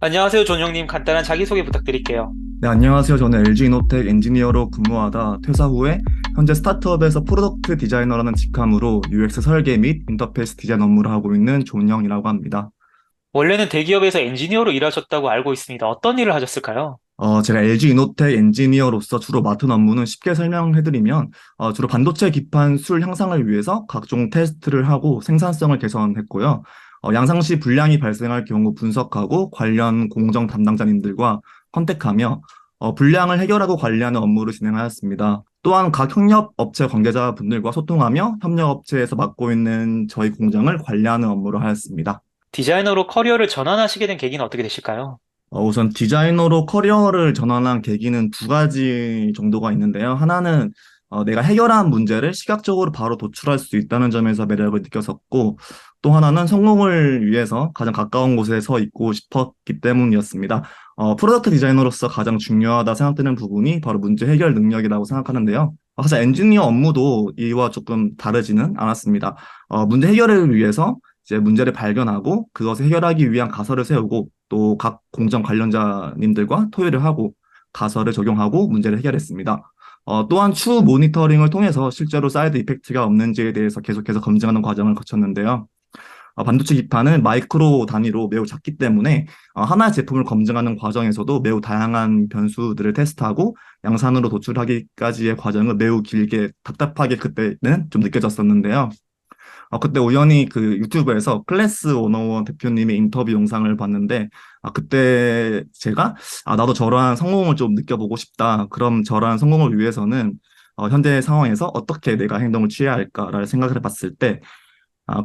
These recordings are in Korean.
안녕하세요, 존영님. 간단한 자기소개 부탁드릴게요. 네, 안녕하세요. 저는 LG이노텍 엔지니어로 근무하다 퇴사 후에 현재 스타트업에서 프로덕트 디자이너라는 직함으로 UX 설계 및 인터페이스 디자인 업무를 하고 있는 존영이라고 합니다. 원래는 대기업에서 엔지니어로 일하셨다고 알고 있습니다. 어떤 일을 하셨을까요? 제가 LG이노텍 엔지니어로서 주로 맡은 업무는 쉽게 설명해드리면 주로 반도체 기판 술 향상을 위해서 각종 테스트를 하고 생산성을 개선했고요. 양상시 불량이 발생할 경우 분석하고 관련 공정 담당자님들과 컨택하며 불량을 해결하고 관리하는 업무를 진행하였습니다. 또한 각 협력업체 관계자분들과 소통하며 협력업체에서 맡고 있는 저희 공장을 관리하는 업무를 하였습니다. 디자이너로 커리어를 전환하시게 된 계기는 어떻게 되실까요? 우선 디자이너로 커리어를 전환한 계기는 두 가지 정도가 있는데요. 하나는 내가 해결한 문제를 시각적으로 바로 도출할 수 있다는 점에서 매력을 느꼈었고, 또 하나는 성공을 위해서 가장 가까운 곳에 서 있고 싶었기 때문이었습니다. 프로덕트 디자이너로서 가장 중요하다 생각되는 부분이 바로 문제 해결 능력이라고 생각하는데요. 사실 엔지니어 업무도 이와 조금 다르지는 않았습니다. 문제 해결을 위해서 이제 문제를 발견하고 그것을 해결하기 위한 가설을 세우고 또 각 공정 관련자님들과 토의를 하고 가설을 적용하고 문제를 해결했습니다. 또한 추후 모니터링을 통해서 실제로 사이드 이펙트가 없는지에 대해서 계속해서 검증하는 과정을 거쳤는데요. 반도체 기판은 마이크로 단위로 매우 작기 때문에 하나의 제품을 검증하는 과정에서도 매우 다양한 변수들을 테스트하고 양산으로 도출하기까지의 과정을 매우 길게 답답하게 그때는 좀 느껴졌었는데요. 그때 우연히 그 유튜브에서 클래스 101 대표님의 인터뷰 영상을 봤는데, 그때 제가, 나도 저러한 성공을 좀 느껴보고 싶다. 그럼 저러한 성공을 위해서는, 현재 상황에서 어떻게 내가 행동을 취해야 할까를 생각을 해봤을 때,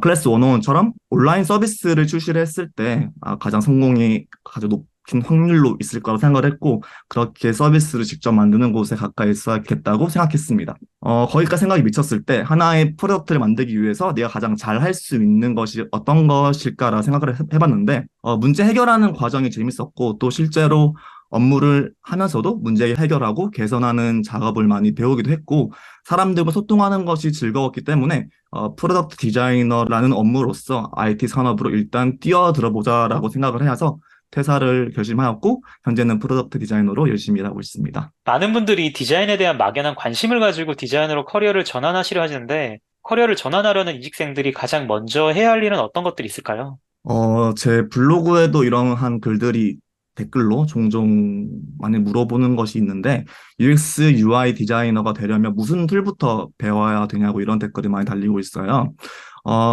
클래스 101처럼 온라인 서비스를 출시를 했을 때 가장 성공이 가장 높은 확률로 있을 거라고 생각을 했고 그렇게 서비스를 직접 만드는 곳에 가까이 있어야겠다고 생각했습니다. 거기까지 생각이 미쳤을 때 하나의 프로덕트를 만들기 위해서 내가 가장 잘 할 수 있는 것이 어떤 것일까라 생각을 해봤는데 문제 해결하는 과정이 재밌었고 또 실제로 업무를 하면서도 문제 해결하고 개선하는 작업을 많이 배우기도 했고 사람들과 소통하는 것이 즐거웠기 때문에 프로덕트 디자이너라는 업무로서 IT 산업으로 일단 뛰어들어 보자라고 생각을 해서 퇴사를 결심하였고 현재는 프로덕트 디자이너로 열심히 일하고 있습니다. 많은 분들이 디자인에 대한 막연한 관심을 가지고 디자이너로 커리어를 전환하시려 하시는데, 커리어를 전환하려는 이직생들이 가장 먼저 해야 할 일은 어떤 것들이 있을까요? 제 블로그에도 이러한 글들이 댓글로 종종 많이 물어보는 것이 있는데 UX, UI 디자이너가 되려면 무슨 툴부터 배워야 되냐고 이런 댓글이 많이 달리고 있어요.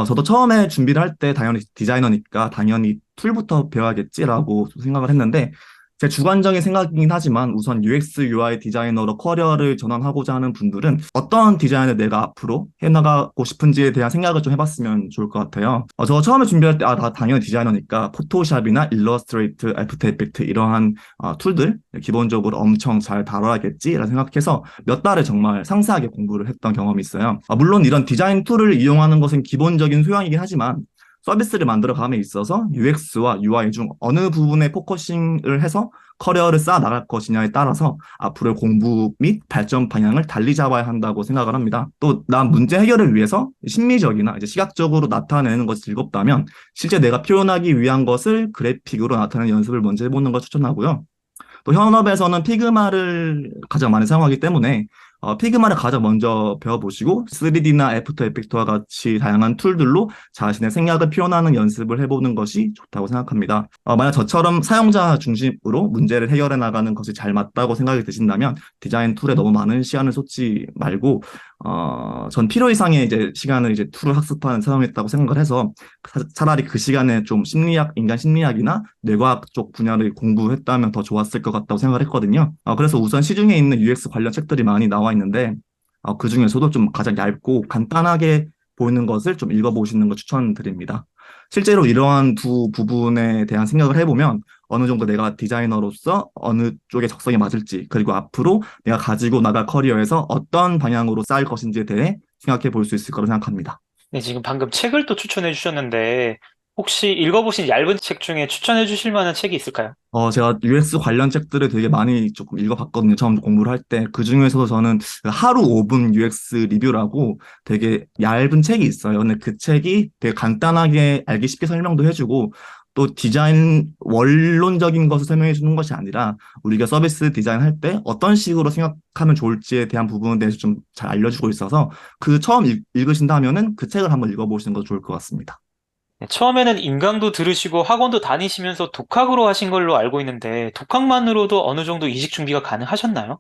저도 처음에 준비를 할 때 당연히 디자이너니까 당연히 툴부터 배워야겠지라고 생각을 했는데 제 주관적인 생각이긴 하지만 우선 UX, UI 디자이너로 커리어를 전환하고자 하는 분들은 어떤 디자인을 내가 앞으로 해나가고 싶은지에 대한 생각을 좀 해봤으면 좋을 것 같아요. 저 처음에 준비할 때, 나 당연히 디자이너니까 포토샵이나 일러스트레이트, 애프터 이펙트 이러한 툴들 기본적으로 엄청 잘 다뤄야겠지라는 생각해서 몇 달을 정말 상세하게 공부를 했던 경험이 있어요. 물론 이런 디자인 툴을 이용하는 것은 기본적인 소양이긴 하지만 서비스를 만들어 감에 있어서 UX와 UI 중 어느 부분에 포커싱을 해서 커리어를 쌓아 나갈 것이냐에 따라서 앞으로의 공부 및 발전 방향을 달리 잡아야 한다고 생각을 합니다. 또 난 문제 해결을 위해서 심미적이나 이제 시각적으로 나타내는 것이 즐겁다면 실제 내가 표현하기 위한 것을 그래픽으로 나타내는 연습을 먼저 해보는 걸 추천하고요. 또 현업에서는 피그마를 가장 많이 사용하기 때문에 피그마를 가장 먼저 배워보시고 3D나 애프터 이펙트와 같이 다양한 툴들로 자신의 생각을 표현하는 연습을 해보는 것이 좋다고 생각합니다. 만약 저처럼 사용자 중심으로 문제를 해결해 나가는 것이 잘 맞다고 생각이 드신다면 디자인 툴에 너무 많은 시간을 쏟지 말고 전 필요 이상의 이제 시간을 이제 툴을 학습하는 사용했다고 생각을 해서 차라리 그 시간에 좀 심리학, 인간 심리학이나 뇌과학 쪽 분야를 공부했다면 더 좋았을 것 같다고 생각을 했거든요. 그래서 우선 시중에 있는 UX 관련 책들이 많이 나와 있는데 그 중에서도 좀 가장 얇고 간단하게 보이는 것을 좀 읽어보시는 걸 추천드립니다. 실제로 이러한 두 부분에 대한 생각을 해보면 어느 정도 내가 디자이너로서 어느 쪽에 적성에 맞을지 그리고 앞으로 내가 가지고 나갈 커리어에서 어떤 방향으로 쌓일 것인지에 대해 생각해 볼 수 있을 거라고 생각합니다. 네, 지금 방금 책을 또 추천해 주셨는데, 혹시 읽어보신 얇은 책 중에 추천해 주실 만한 책이 있을까요? 제가 UX 관련 책들을 되게 많이 조금 읽어봤거든요. 처음 공부를 할 때. 그 중에서도 저는 그 하루 5분 UX 리뷰라고 되게 얇은 책이 있어요. 근데 그 책이 되게 간단하게 알기 쉽게 설명도 해주고, 또 디자인 원론적인 것을 설명해 주는 것이 아니라 우리가 서비스 디자인할 때 어떤 식으로 생각하면 좋을지에 대한 부분에 대해서 좀 잘 알려주고 있어서 그 처음 읽으신다면은 그 책을 한번 읽어보시는 것도 좋을 것 같습니다. 네, 처음에는 인강도 들으시고 학원도 다니시면서 독학으로 하신 걸로 알고 있는데 독학만으로도 어느 정도 이직 준비가 가능하셨나요?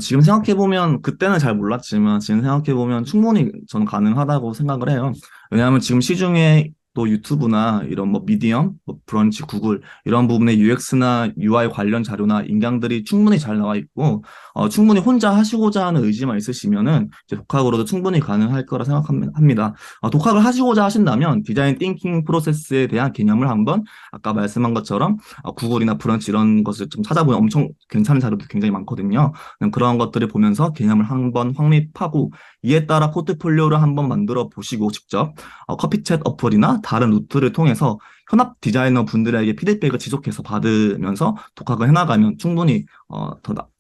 지금 생각해보면, 그때는 잘 몰랐지만, 지금 생각해보면 충분히 저는 가능하다고 생각을 해요. 왜냐하면 지금 시중에 또 유튜브나 이런 뭐 미디엄, 뭐 브런치, 구글, 이런 부분에 UX나 UI 관련 자료나 인강들이 충분히 잘 나와 있고, 충분히 혼자 하시고자 하는 의지만 있으시면은, 이제 독학으로도 충분히 가능할 거라 생각합니다. 독학을 하시고자 하신다면, 디자인 띵킹 프로세스에 대한 개념을 한번, 아까 말씀한 것처럼, 구글이나 브런치 이런 것을 좀 찾아보면 엄청 괜찮은 자료도 굉장히 많거든요. 그런 것들을 보면서 개념을 한번 확립하고 이에 따라 포트폴리오를 한번 만들어 보시고 직접 커피챗 어플이나 다른 루트를 통해서 현업 디자이너 분들에게 피드백을 지속해서 받으면서 독학을 해나가면 충분히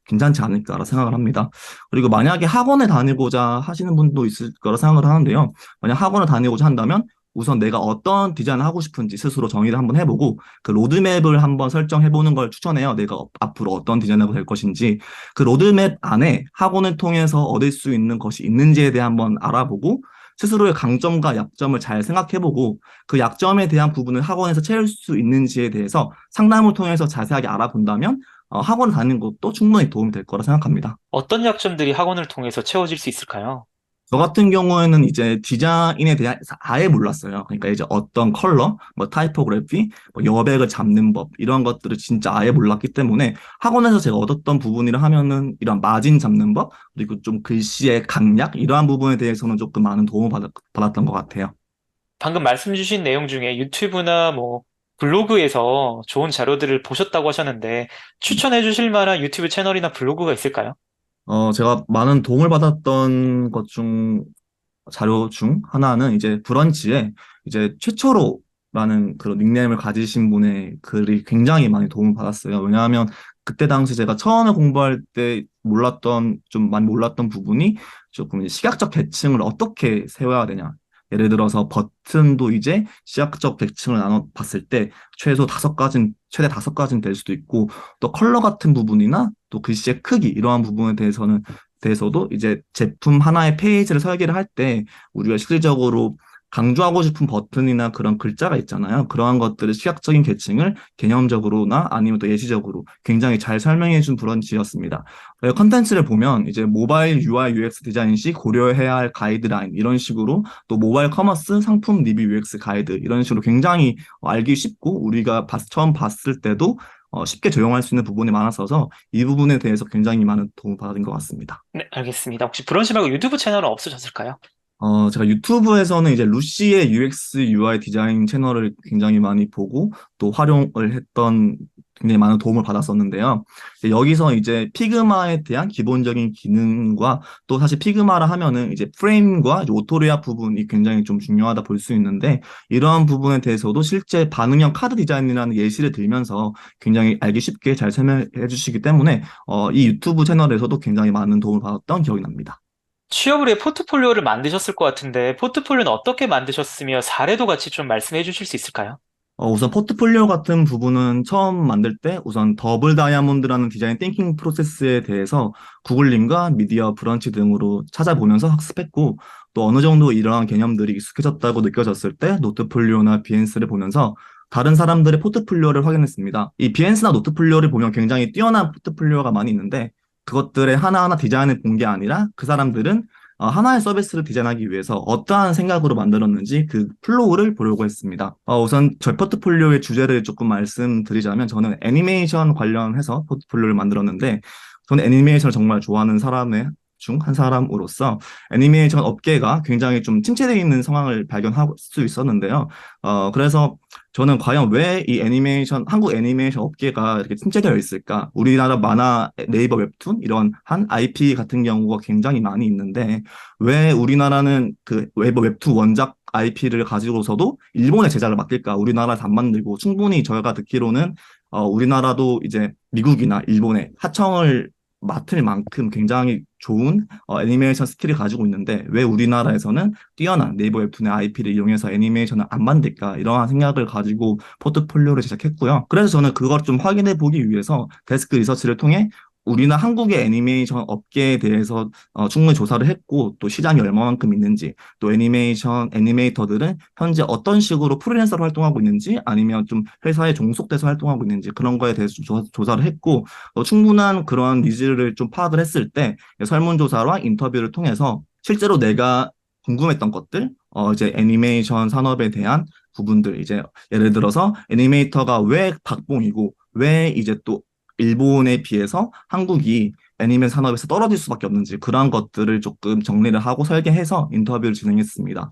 괜찮지 않을까라 생각을 합니다. 그리고 만약에 학원에 다니고자 하시는 분도 있을 거라 생각을 하는데요. 만약 학원을 다니고자 한다면 우선 내가 어떤 디자인을 하고 싶은지 스스로 정의를 한번 해보고 그 로드맵을 한번 설정해보는 걸 추천해요. 내가 앞으로 어떤 디자이너가 될 것인지 그 로드맵 안에 학원을 통해서 얻을 수 있는 것이 있는지에 대해 한번 알아보고 스스로의 강점과 약점을 잘 생각해보고 그 약점에 대한 부분을 학원에서 채울 수 있는지에 대해서 상담을 통해서 자세하게 알아본다면 학원 다니는 것도 충분히 도움이 될 거라 생각합니다. 어떤 약점들이 학원을 통해서 채워질 수 있을까요? 저 같은 경우에는 이제 디자인에 대해서 아예 몰랐어요. 그러니까 이제 어떤 컬러, 뭐 타이포그래피, 뭐 여백을 잡는 법 이런 것들을 진짜 아예 몰랐기 때문에 학원에서 제가 얻었던 부분이라 하면은 이런 마진 잡는 법 그리고 좀 글씨의 강약 이러한 부분에 대해서는 조금 많은 도움을 받았던 것 같아요. 방금 말씀 주신 내용 중에 유튜브나 뭐 블로그에서 좋은 자료들을 보셨다고 하셨는데 추천해 주실 만한 유튜브 채널이나 블로그가 있을까요? 제가 많은 도움을 받았던 자료 중 하나는 이제 브런치에 이제 최초로라는 그런 닉네임을 가지신 분의 글이 굉장히 많이 도움을 받았어요. 왜냐하면 그때 당시 제가 처음에 공부할 때 좀 많이 몰랐던 부분이 조금 이제 시각적 계층을 어떻게 세워야 되냐. 예를 들어서 버튼도 이제 시각적 계층을 나눠 봤을 때 최대 다섯 가지는 될 수도 있고 또 컬러 같은 부분이나 또 글씨의 크기 이러한 부분에 대해서도 이제 제품 하나의 페이지를 설계를 할 때 우리가 실질적으로 강조하고 싶은 버튼이나 그런 글자가 있잖아요. 그러한 것들을 시각적인 계층을 개념적으로나 아니면 또 예시적으로 굉장히 잘 설명해 준 브런치였습니다. 컨텐츠를 보면 이제 모바일 UI UX 디자인 시 고려해야 할 가이드라인 이런 식으로 또 모바일 커머스 상품 리뷰 UX 가이드 이런 식으로 굉장히 알기 쉽고 우리가 처음 봤을 때도 쉽게 적용할 수 있는 부분이 많았어서 이 부분에 대해서 굉장히 많은 도움을 받은 것 같습니다. 네, 알겠습니다. 혹시 브런치 말고 유튜브 채널은 없으셨을까요? 제가 유튜브에서는 이제 루시의 UX UI 디자인 채널을 굉장히 많이 보고 또 활용을 했던 굉장히 많은 도움을 받았었는데요. 여기서 이제 피그마에 대한 기본적인 기능과 또 사실 피그마라 하면은 이제 프레임과 이제 오토레아 부분이 굉장히 좀 중요하다 볼 수 있는데 이러한 부분에 대해서도 실제 반응형 카드 디자인이라는 예시를 들면서 굉장히 알기 쉽게 잘 설명해 주시기 때문에 이 유튜브 채널에서도 굉장히 많은 도움을 받았던 기억이 납니다. 취업을 위해 포트폴리오를 만드셨을 것 같은데 포트폴리오는 어떻게 만드셨으며 사례도 같이 좀 말씀해 주실 수 있을까요? 우선 포트폴리오 같은 부분은 처음 만들 때 우선 더블 다이아몬드라는 디자인 띵킹 프로세스에 대해서 구글링과 미디어 브런치 등으로 찾아보면서 학습했고 또 어느 정도 이러한 개념들이 익숙해졌다고 느껴졌을 때 노트폴리오나 비엔스를 보면서 다른 사람들의 포트폴리오를 확인했습니다. 이 비엔스나 노트폴리오를 보면 굉장히 뛰어난 포트폴리오가 많이 있는데 그것들의 하나하나 디자인을 본 게 아니라 그 사람들은 하나의 서비스를 디자인하기 위해서 어떠한 생각으로 만들었는지 그 플로우를 보려고 했습니다. 우선 저희 포트폴리오의 주제를 조금 말씀드리자면 저는 애니메이션 관련해서 포트폴리오를 만들었는데 저는 애니메이션을 정말 좋아하는 사람의 중 한 사람으로서 애니메이션 업계가 굉장히 좀 침체되어 있는 상황을 발견할 수 있었는데요. 그래서 저는 과연 왜 이 한국 애니메이션 업계가 이렇게 침체되어 있을까? 우리나라 만화, 네이버 웹툰, 이런 한 IP 같은 경우가 굉장히 많이 있는데, 왜 우리나라는 그 웹툰 원작 IP를 가지고서도 일본의 제작을 맡길까? 우리나라에서 안 만들고, 충분히 저희가 듣기로는, 우리나라도 이제 미국이나 일본에 하청을 맡을 만큼 굉장히 좋은 애니메이션 스킬을 가지고 있는데 왜 우리나라에서는 뛰어난 네이버 웹툰의 IP를 이용해서 애니메이션을 안 만들까 이러한 생각을 가지고 포트폴리오를 제작했고요. 그래서 저는 그걸 좀 확인해 보기 위해서 데스크 리서치를 통해 우리나라 한국의 애니메이션 업계에 대해서 충분히 조사를 했고 또 시장이 얼마만큼 있는지 또 애니메이터들은 현재 어떤 식으로 프리랜서로 활동하고 있는지 아니면 좀 회사에 종속돼서 활동하고 있는지 그런 거에 대해서 조사를 했고 충분한 그런 니즈를 좀 파악을 했을 때 설문조사와 인터뷰를 통해서 실제로 내가 궁금했던 것들, 이제 애니메이션 산업에 대한 부분들, 이제 예를 들어서 애니메이터가 왜 박봉이고 왜 이제 또 일본에 비해서 한국이 애니메이션 산업에서 떨어질 수밖에 없는지 그런 것들을 조금 정리를 하고 설계해서 인터뷰를 진행했습니다.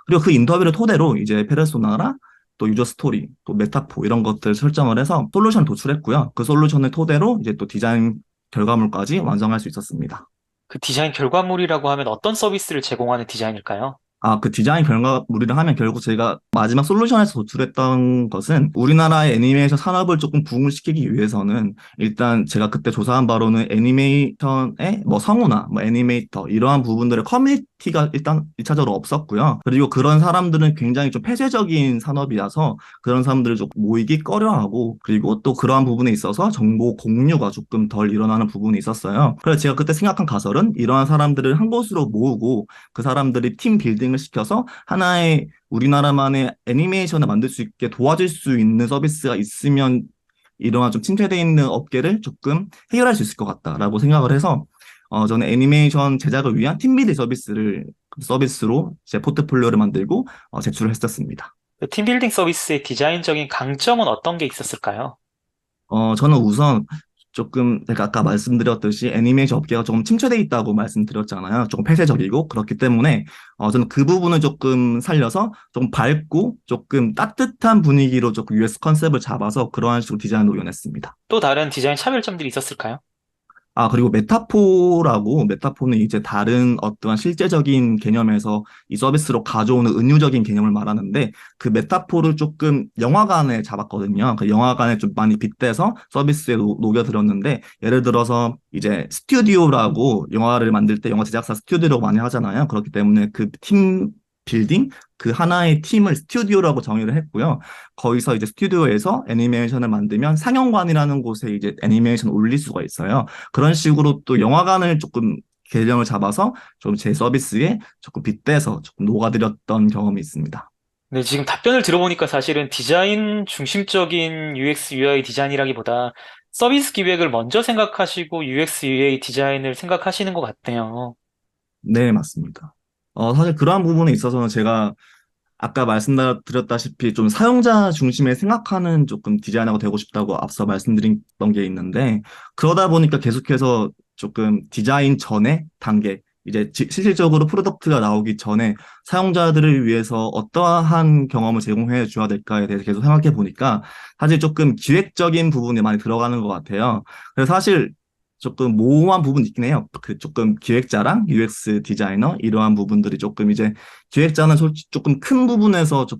그리고 그 인터뷰를 토대로 이제 페르소나라 또 유저 스토리, 또 메타포 이런 것들 설정을 해서 솔루션을 도출했고요. 그 솔루션을 토대로 이제 또 디자인 결과물까지 완성할 수 있었습니다. 그 디자인 결과물이라고 하면 어떤 서비스를 제공하는 디자인일까요? 그 디자인 결과물이라 하면 결국 제가 마지막 솔루션에서 도출했던 것은 우리나라의 애니메이션 산업을 조금 부흥을 시키기 위해서는 일단 제가 그때 조사한 바로는 애니메이션의 뭐 성우나 뭐 애니메이터 이러한 부분들의 커뮤니티가 일단 1차적으로 없었고요. 그리고 그런 사람들은 굉장히 좀 폐쇄적인 산업이라서 그런 사람들을 좀 모이기 꺼려하고 그리고 또 그러한 부분에 있어서 정보 공유가 조금 덜 일어나는 부분이 있었어요. 그래서 제가 그때 생각한 가설은 이러한 사람들을 한 곳으로 모으고 그 사람들이 팀 빌딩을 시켜서 하나의 우리나라만의 애니메이션을 만들 수 있게 도와줄 수 있는 서비스가 있으면 이러한 좀 침체되어 있는 업계를 조금 해결할 수 있을 것 같다라고 생각을 해서 저는 애니메이션 제작을 위한 팀빌딩 서비스로 제 포트폴리오를 만들고 제출을 했었습니다. 그 팀빌딩 서비스의 디자인적인 강점은 어떤 게 있었을까요? 저는 우선 조금 제가 아까 말씀드렸듯이 애니메이션 업계가 조금 침체돼 있다고 말씀드렸잖아요. 조금 폐쇄적이고 그렇기 때문에 저는 그 부분을 조금 살려서 조금 밝고 조금 따뜻한 분위기로 조금 US 컨셉을 잡아서 그러한 식으로 디자인을 녹여냈습니다. 또 다른 디자인 차별점들이 있었을까요? 그리고 메타포는 이제 다른 어떠한 실제적인 개념에서 이 서비스로 가져오는 은유적인 개념을 말하는데 그 메타포를 조금 영화관에 잡았거든요. 그 영화관에 좀 많이 빗대서 서비스에 녹여들었는데 예를 들어서 이제 스튜디오라고 영화를 만들 때 영화 제작사 스튜디오라고 많이 하잖아요. 그렇기 때문에 그 팀 빌딩 그 하나의 팀을 스튜디오라고 정의를 했고요. 거기서 이제 스튜디오에서 애니메이션을 만들면 상영관이라는 곳에 이제 애니메이션을 올릴 수가 있어요. 그런 식으로 또 영화관을 조금 개념을 잡아서 좀 제 서비스에 조금 빗대서 조금 녹아들였던 경험이 있습니다. 네, 지금 답변을 들어보니까 사실은 디자인 중심적인 UX, UI 디자인이라기보다 서비스 기획을 먼저 생각하시고 UX, UI 디자인을 생각하시는 것 같네요. 네, 맞습니다. 사실 그러한 부분에 있어서는 제가 아까 말씀드렸다시피 좀 사용자 중심에 생각하는 조금 디자이너가 되고 싶다고 앞서 말씀드렸던 게 있는데 그러다 보니까 계속해서 조금 디자인 전에 단계 이제 실질적으로 프로덕트가 나오기 전에 사용자들을 위해서 어떠한 경험을 제공해 줘야 될까에 대해서 계속 생각해 보니까 사실 조금 기획적인 부분이 많이 들어가는 것 같아요. 그래서 사실 조금 모호한 부분이 있긴 해요. 그 조금 기획자랑 UX 디자이너 이러한 부분들이 조금 이제 기획자는 솔직히 조금 큰 부분에서 좀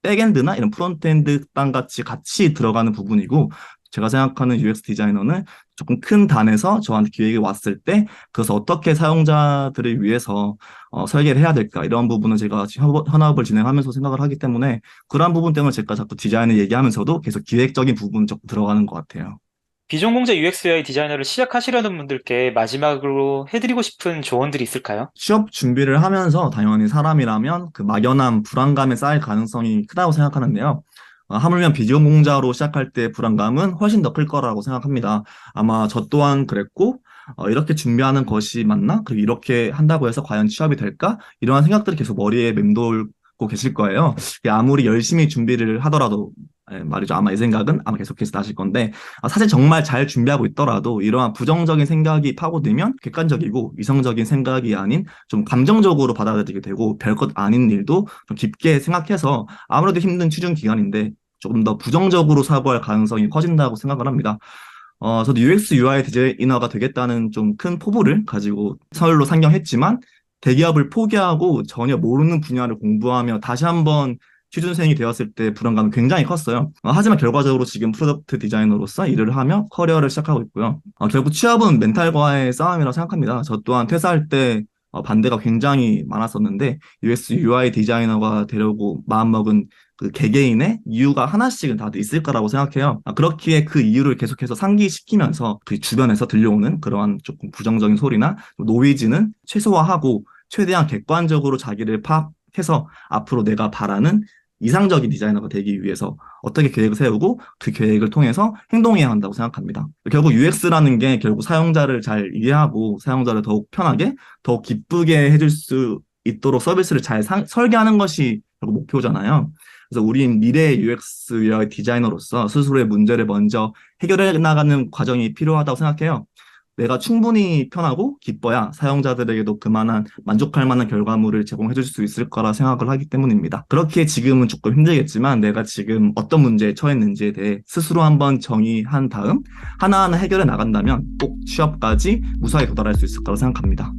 백엔드나 이런 프론트엔드 땅 같이 들어가는 부분이고 제가 생각하는 UX 디자이너는 조금 큰 단에서 저한테 기획이 왔을 때 그것을 어떻게 사용자들을 위해서 설계를 해야 될까 이런 부분은 제가 현업을 진행하면서 생각을 하기 때문에 그러한 부분 때문에 제가 자꾸 디자인을 얘기하면서도 계속 기획적인 부분이 조금 들어가는 것 같아요. 비전공자 UX, UI 디자이너를 시작하시려는 분들께 마지막으로 해드리고 싶은 조언들이 있을까요? 취업 준비를 하면서 당연히 사람이라면 그 막연한 불안감에 쌓일 가능성이 크다고 생각하는데요. 하물며 비전공자로 시작할 때 불안감은 훨씬 더 클 거라고 생각합니다. 아마 저 또한 그랬고, 이렇게 준비하는 것이 맞나? 그리고 이렇게 한다고 해서 과연 취업이 될까? 이러한 생각들이 계속 머리에 맴돌고 계실 거예요. 아무리 열심히 준비를 하더라도, 말이죠. 아마 이 생각은 아마 계속해서 나실 건데, 사실 정말 잘 준비하고 있더라도 이러한 부정적인 생각이 파고들면 객관적이고 이성적인 생각이 아닌 좀 감정적으로 받아들이게 되고 별것 아닌 일도 좀 깊게 생각해서 아무래도 힘든 취준 기간인데 조금 더 부정적으로 사고할 가능성이 커진다고 생각을 합니다. 저도 UX, UI 디자이너가 되겠다는 좀 큰 포부를 가지고 서울로 상경했지만 대기업을 포기하고 전혀 모르는 분야를 공부하며 다시 한번 취준생이 되었을 때 불안감이 굉장히 컸어요. 하지만 결과적으로 지금 프로덕트 디자이너로서 일을 하며 커리어를 시작하고 있고요. 결국 취업은 멘탈과의 싸움이라고 생각합니다. 저 또한 퇴사할 때 반대가 굉장히 많았었는데 UX UI 디자이너가 되려고 마음먹은 그 개개인의 이유가 하나씩은 다들 있을 거라고 생각해요. 그렇기에 그 이유를 계속해서 상기시키면서 그 주변에서 들려오는 그러한 조금 부정적인 소리나 노이즈는 최소화하고 최대한 객관적으로 자기를 파악해서 앞으로 내가 바라는 이상적인 디자이너가 되기 위해서 어떻게 계획을 세우고 그 계획을 통해서 행동해야 한다고 생각합니다. 결국 UX라는 게 결국 사용자를 잘 이해하고 사용자를 더욱 편하게, 더욱 기쁘게 해줄 수 있도록 서비스를 잘 설계하는 것이 결국 목표잖아요. 그래서 우린 미래의 UX UI 디자이너로서 스스로의 문제를 먼저 해결해 나가는 과정이 필요하다고 생각해요. 내가 충분히 편하고 기뻐야 사용자들에게도 그만한 만족할 만한 결과물을 제공해 줄 수 있을 거라 생각을 하기 때문입니다. 그렇게 지금은 조금 힘들겠지만 내가 지금 어떤 문제에 처했는지에 대해 스스로 한번 정의한 다음 하나하나 해결해 나간다면 꼭 취업까지 무사히 도달할 수 있을 거라 생각합니다.